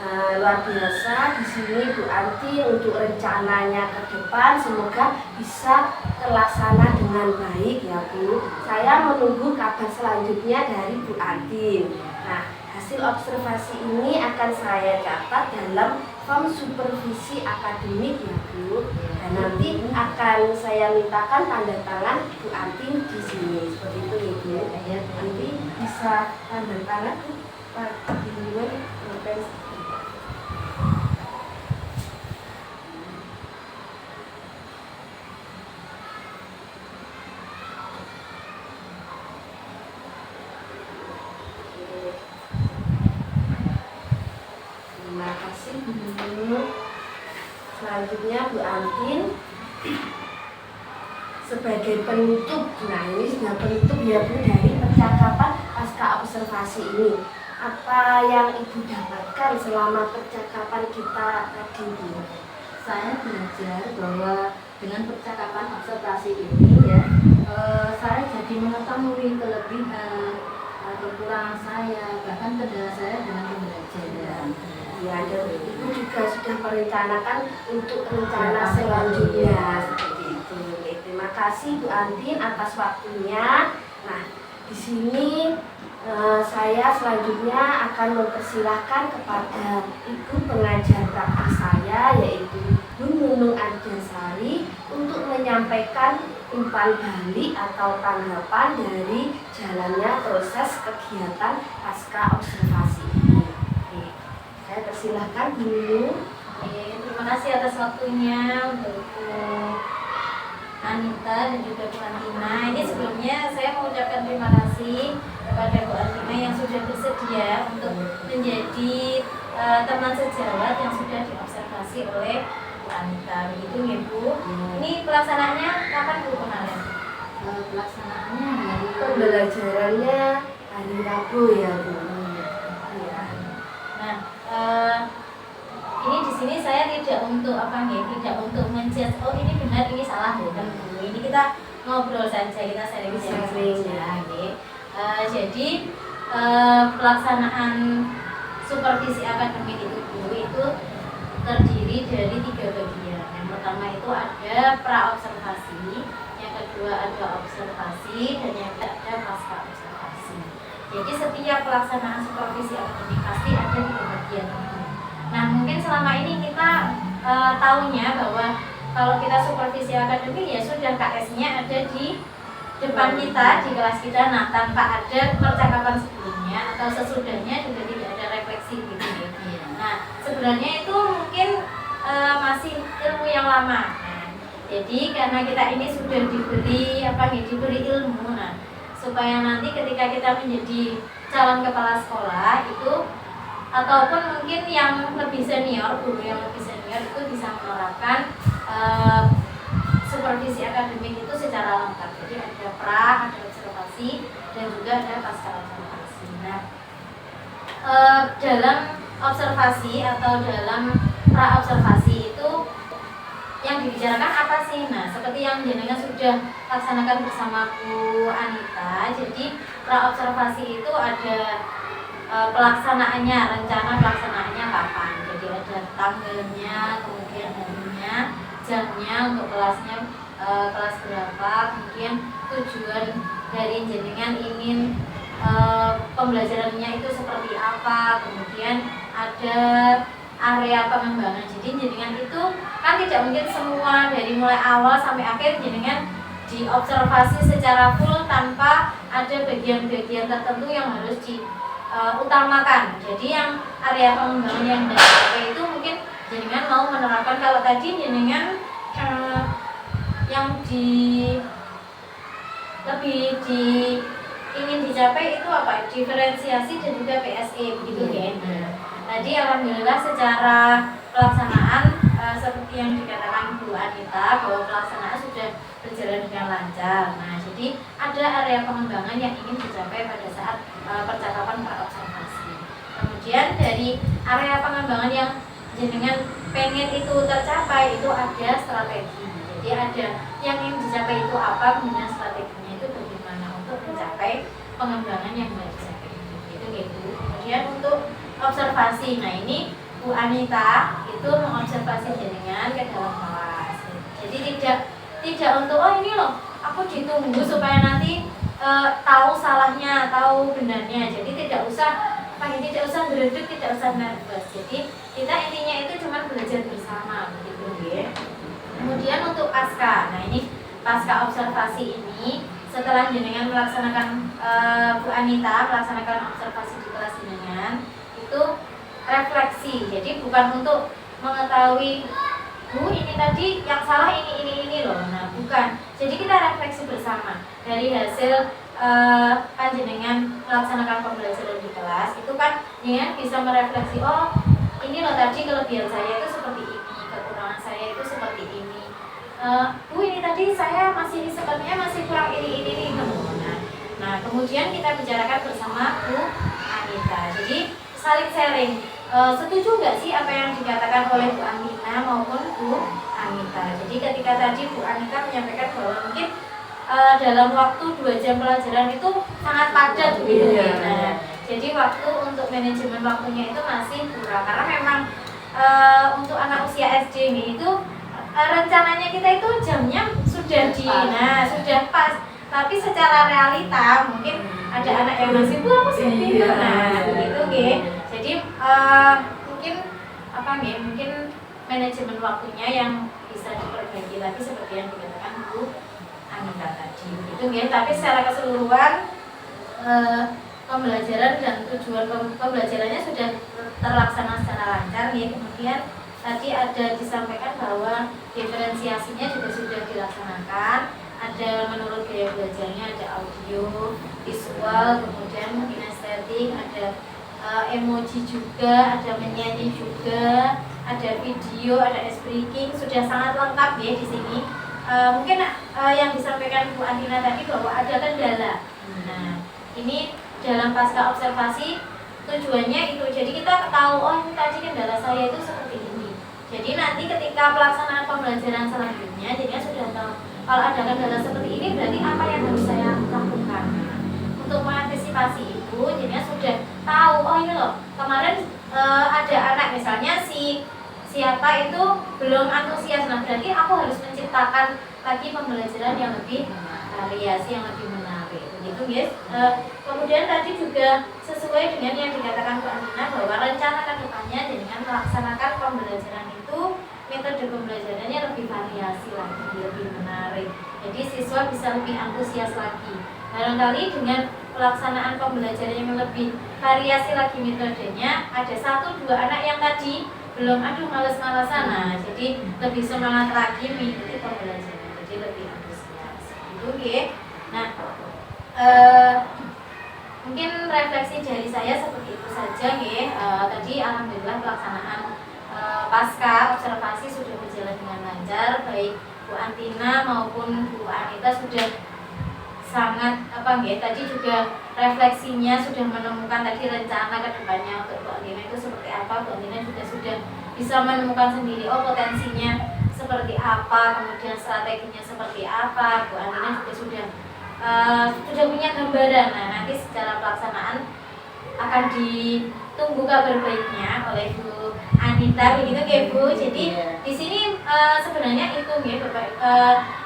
Luar biasa di sini Bu Antin untuk rencananya ke depan, semoga bisa terlaksana dengan baik ya Bu. Saya menunggu kabar selanjutnya dari Bu Antin. Nah, hasil observasi ini akan saya catat dalam form supervisi akademik ya Bu. Dan nanti akan saya mintakan tanda tangan Bu Antin di sini seperti itu ya Bu. Ya, nanti bisa tanda tangan Pak Dirjen Profesor. Terima kasih Bu Nunung. Selanjutnya Bu Antin sebagai penutup. Nah, ini sudah penutup ya Bu dari percakapan pasca observasi ini. Apa yang Ibu dapatkan selama percakapan kita tadi Bu? Saya belajar bahwa dengan percakapan observasi ini ya, saya jadi mengetahui kelebihan, kekurangan saya, bahkan kendala saya dengan pembelajaran. Ya, dan Ibu juga sudah merencanakan untuk rencana selanjutnya seperti itu. Oke, terima kasih Bu Antin atas waktunya. Nah, di sini saya selanjutnya akan mempersilahkan kepada Ibu pengajar praktik saya, yaitu Bu Nunung Arjasari, untuk menyampaikan umpan balik atau tanggapan dari jalannya proses kegiatan pasca observasi ini. Oke, saya persilahkan Bu Nunung. Terima kasih atas waktunya untuk Anita dan juga Bu Antina. Ini sebelumnya saya mengucapkan terima kasih kepada Bu Antina yang sudah bersedia untuk menjadi teman sejawat yang sudah diobservasi oleh Bu Anita. Begitu ya Bu. Ini pelaksanaannya kapan Bu kemarin? Pelaksanaannya hari pembelajarannya hari Rabu ya Bu. Ya. Nah, ini di sini saya tidak untuk apa nih, tidak untuk menjudge oh ini benar ini salah bukan Bu. Ini kita ngobrol saja, kita sharing saja. Jadi pelaksanaan supervisi akademik itu Bu itu terdiri dari 3 bagian. Yang pertama itu ada pra observasi, yang kedua ada observasi, dan yang ketiga ada pasca observasi. Jadi setiap pelaksanaan supervisi akademik pasti ada 3 bagian itu. Nah, mungkin selama ini kita tahunya bahwa kalau kita supervisi akademik ya sudah KS-nya ada di depan kita, di kelas kita. Nah, tanpa ada percakapan sebelumnya atau sesudahnya juga tidak ada refleksi gitu ya. Nah, sebenarnya itu mungkin masih ilmu yang lama. Nah, jadi karena kita ini sudah diberi ilmu, nah supaya nanti ketika kita menjadi calon kepala sekolah itu ataupun mungkin yang lebih senior, guru yang lebih senior itu bisa menerapkan supervisi akademik itu secara lengkap. Jadi ada pra, ada observasi, dan juga ada pasca observasi. Nah, dalam observasi atau dalam pra observasi itu yang dibicarakan apa sih? Nah, seperti yang jenengan sudah laksanakan bersama Bu Anita. Jadi pra observasi itu ada pelaksanaannya, rencana pelaksanaannya kapan. Jadi ada tanggalnya, kemudian harinya, jamnya untuk kelasnya kelas berapa, kemudian tujuan dari jenengan ingin pembelajarannya itu seperti apa, kemudian ada area pengembangan. Jadi jenengan itu kan tidak mungkin semua dari mulai awal sampai akhir jenengan diobservasi secara full tanpa ada bagian-bagian tertentu yang harus utamakan. Jadi yang area pengembangan yang dipakai itu mungkin jenengan mau menerapkan, kalau tadi jenengan yang ingin dicapai itu apa? Diferensiasi dan juga PSE begitu ya. Tadi alhamdulillah secara pelaksanaan seperti yang dikatakan Bu Anita bahwa pelaksanaan sudah berjalan dengan lancar. Nah, jadi ada area pengembangan yang ingin dicapai pada saat percakapan pra-observasi. Kemudian dari area pengembangan yang jenengan pengen itu tercapai itu ada strategi. Jadi ada yang ingin dicapai itu apa, kemudian strateginya itu bagaimana untuk mencapai pengembangan yang baik dicapai itu gitu. Kemudian untuk observasi, nah ini Bu Anita itu mengobservasi jenengan ke dalam kelas. Jadi tidak untuk oh ini loh aku ditunggu supaya nanti tahu salahnya, tahu benarnya. Jadi tidak usah beredut, tidak usah nervous. Jadi kita intinya itu cuma belajar bersama begitu ya. Kemudian untuk pasca, nah ini pasca observasi ini setelah jenengan melaksanakan Bu Anita melaksanakan observasi di kelas jenengan itu refleksi. Jadi bukan untuk mengetahui Bu ini tadi yang salah ini loh. Nah bukan. Jadi kita refleksi bersama dari hasil panjenengan melaksanakan pembelajaran di kelas itu kan jenengan bisa merefleksi oh ini loh tadi kelebihan saya itu seperti ini, kekurangan saya itu seperti ini. Bu ini tadi saya sepertinya masih kurang ini. Nah kemudian kita bicarakan bersama Bu Anita. Jadi saling sharing. Setuju nggak sih apa yang dikatakan oleh Bu Anita maupun Bu Anita? Jadi ketika tadi Bu Anita menyampaikan bahwa mungkin dalam waktu 2 jam pelajaran itu sangat padat gitu ya. Nah, jadi waktu untuk manajemen waktunya itu masih kurang karena memang untuk anak usia SD ini itu rencananya kita itu jamnya sudah sudah pas. Tapi secara realita mungkin ada anak yang masih Bu aku sih tidur. Nah, begitu nggih. Jadi mungkin manajemen waktunya yang bisa diperbaiki lagi seperti yang dikatakan Bu Anita tadi. Begitu nggih. Tapi secara keseluruhan pembelajaran dan tujuan pembelajarannya sudah terlaksana secara lancar nih. Kemudian tadi ada disampaikan bahwa diferensiasinya juga sudah dilaksanakan. Ada menurut gaya belajarnya, ada audio, visual, kemudian kinestetik, ada emoji juga, ada menyanyi juga, ada video, ada speaking, sudah sangat lengkap ya di sini. Mungkin yang disampaikan Bu Antina tadi bahwa ada kendala. Nah, ini dalam pasca observasi tujuannya itu, jadi kita tahu oh ini tadi kendala saya itu seperti ini. Jadi nanti ketika pelaksanaan pembelajaran selanjutnya, jadinya sudah tahu kalau ada kendala seperti ini berarti apa yang harus saya lakukan. Untuk mengantisipasi itu, jadinya sudah tahu oh ini loh kemarin ada anak misalnya siapa itu belum antusias, nah berarti aku harus menciptakan lagi pembelajaran yang lebih variasi, yang lebih menarik begitu guys. Kemudian tadi juga sesuai dengan yang dikatakan Bu Antina bahwa rencana ke depannya dengan melaksanakan pembelajaran itu metode pembelajarannya lebih variasi lagi, lebih menarik. Jadi siswa bisa lebih antusias lagi. Barangkali dengan pelaksanaan pembelajaran yang lebih variasi lagi metodenya, ada 1-2 anak yang tadi belum males-malesan, nah jadi lebih semangat lagi mengikuti pembelajaran, jadi lebih antusias. Itu ya. Nah, mungkin refleksi dari saya seperti itu saja ya. Tadi alhamdulillah pelaksanaan pasca observasi sudah berjalan dengan lancar, baik Bu Antina maupun Bu Anita sudah sangat tadi juga refleksinya sudah menemukan tadi rencana ke depannya untuk Bu Antina itu seperti apa. Bu Antina juga sudah bisa menemukan sendiri potensinya seperti apa, kemudian strateginya seperti apa. Bu Antina juga sudah punya gambaran. Nah, nanti secara pelaksanaan akan ditunggu kabar baiknya oleh Bu Anita begitu ya Bu. Jadi di sini sebenarnya itu ya Bapak,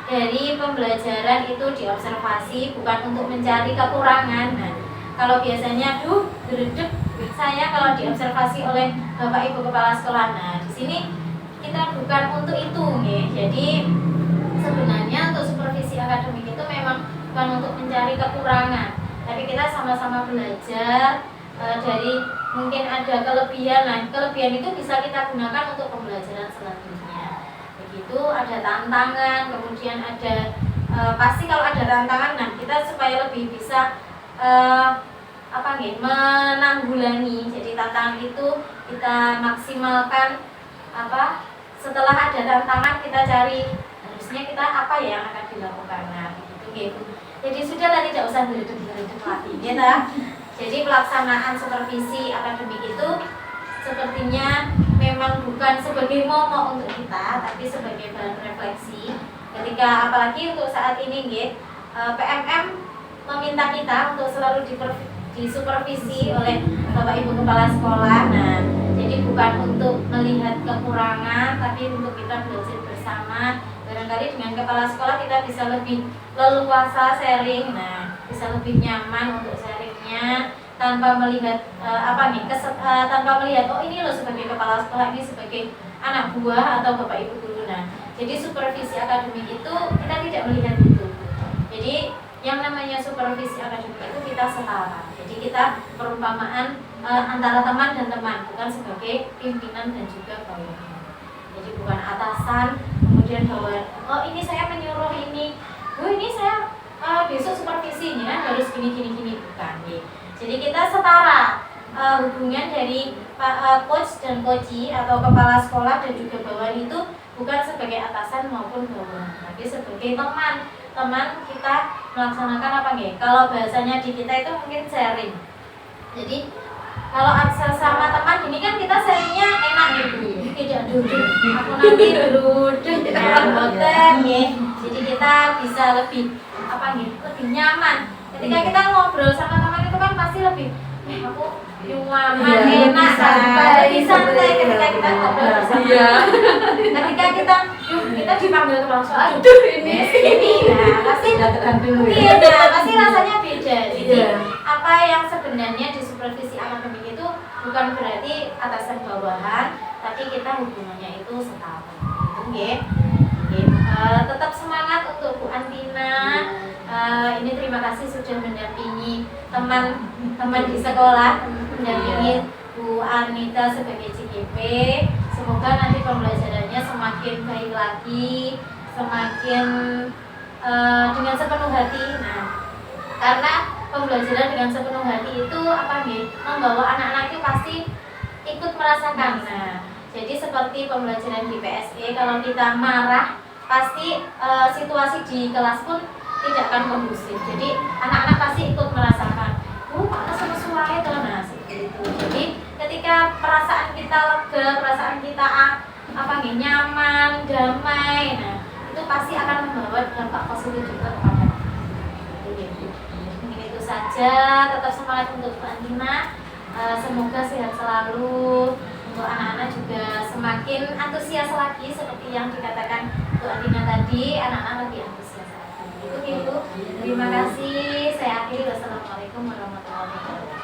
dari pembelajaran itu diobservasi bukan untuk mencari kekurangan. Nah, kalau biasanya geredek saya kalau diobservasi oleh Bapak Ibu kepala sekolah. Nah, di sini kita bukan untuk itu ya. Jadi sebenarnya untuk supervisi akademik itu memang bukan untuk mencari kekurangan, tapi kita sama-sama belajar dari mungkin ada kelebihan. Nah, kelebihan itu bisa kita gunakan untuk pembelajaran selanjutnya. Begitu, ada tantangan, kemudian ada pasti kalau ada tantangan, nah kita supaya lebih bisa menanggulangi. Jadi tantangan itu kita maksimalkan setelah ada tantangan kita cari harusnya kita apa yang akan dilakukan. Nah, begitu gitu. Jadi sudah tadi tidak usah beredut lagi ya. Jadi pelaksanaan supervisi akademik itu sepertinya memang bukan sebagai momok untuk kita, tapi sebagai bahan refleksi Ketika apalagi untuk saat ini nggih, PMM meminta kita untuk selalu disupervisi oleh Bapak Ibu Kepala Sekolah. Nah, jadi bukan untuk melihat kekurangan, tapi untuk kita belajar bersama. Barangkali dengan kepala sekolah kita bisa lebih leluasa sharing, nah bisa lebih nyaman untuk sharingnya tanpa melihat tanpa melihat oh ini loh sebagai kepala sekolah, ini sebagai anak buah atau Bapak Ibu guru. Nah, jadi supervisi akademik itu kita tidak melihat itu. Jadi yang namanya supervisi akademik itu kita setara. Jadi kita perumpamaan antara teman dan teman, bukan sebagai pimpinan dan juga bawahan. Jadi bukan atasan kemudian bawahan, oh ini saya menyuruh ini, ini saya besok supervisinya harus gini bukan. Jadi kita setara, hubungan dari coach dan coachee atau kepala sekolah dan juga bawahan itu bukan sebagai atasan maupun bawahan, tapi sebagai teman kita melaksanakan apa nggih? Kalau bahasanya di kita itu mungkin sharing. Jadi kalau sama teman ini kan kita sharingnya enak gitu, tidak duduk. Aku nanti duduk boten nggih. Jadi kita bisa lebih lebih nyaman. Ketika kita ngobrol sama teman itu kan pasti lebih aku nyaman, enak, lebih santai ketika kita ngobrol bersama. Ketika kita dipanggil ke langsung, aduh ini, nah pasti pasti rasanya beda. Jadi apa yang sebenarnya di supervisi akademik itu bukan berarti atasan bawahan, tapi kita hubungannya itu setara. Gitu, tetap semangat untuk Bu Antina. Ini terima kasih sudah mendampingi teman-teman di sekolah, mendampingi Bu Anita sebagai CGP. Semoga nanti pembelajarannya semakin baik lagi, semakin dengan sepenuh hati. Nah, karena pembelajaran dengan sepenuh hati itu membawa anak-anak itu pasti ikut merasakan. Nah, jadi seperti pembelajaran di PSE, kalau kita marah pasti situasi di kelas pun tidak akan kondusif. Jadi anak-anak pasti ikut merasakan, panas sama suara itu, nah seperti itu. Jadi ketika perasaan kita lega, perasaan kita nyaman, damai, nah itu pasti akan membawa dampak positif juga kepada anak. Mungkin itu saja. Tetap semangat untuk Bu Antina. Semoga sehat selalu. Untuk anak-anak juga semakin antusias lagi seperti yang dikatakan Bu Antina tadi, anak-anak lebih antusias lagi. Itu. Terima kasih. Saya akhiri. Wassalamualaikum warahmatullahi wabarakatuh.